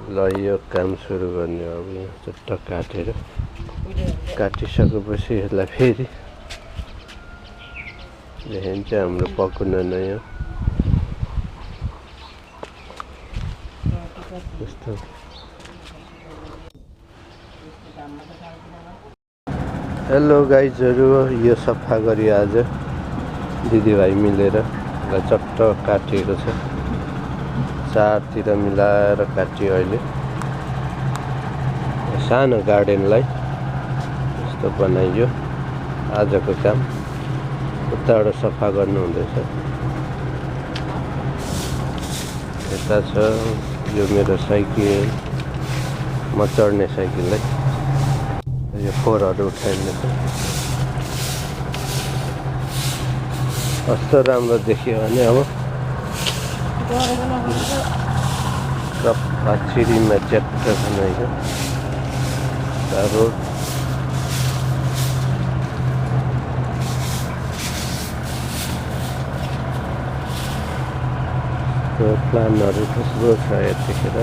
ल यो काम सुरु गर्ने अब यहाँ चट्ट काटेर काटिसकेपछि यसलाई फेरि देखिन्छ हाम्रो पकुन नयाँ यस्तो। हेलो गाइजहरु, यो सफा गरी आज दिदीभाइ मिलेर चट्ट काटिएको छ। चारतिर मिलाएर काटियो। अहिले सानो गार्डनलाई यस्तो बनाइयो। आजको काम उताबाट सफा गर्नु हुँदैछ। यता छ यो मेरो साइकल, म चढ्ने साइकललाई यो फोहोरहरू उठाइनेछ। कस्तो राम्रो देखियो भने अब पाछिरीमा च्याट्ट बनाइयो रोड। प्लानहरू थुप्रो छ यतिखेर।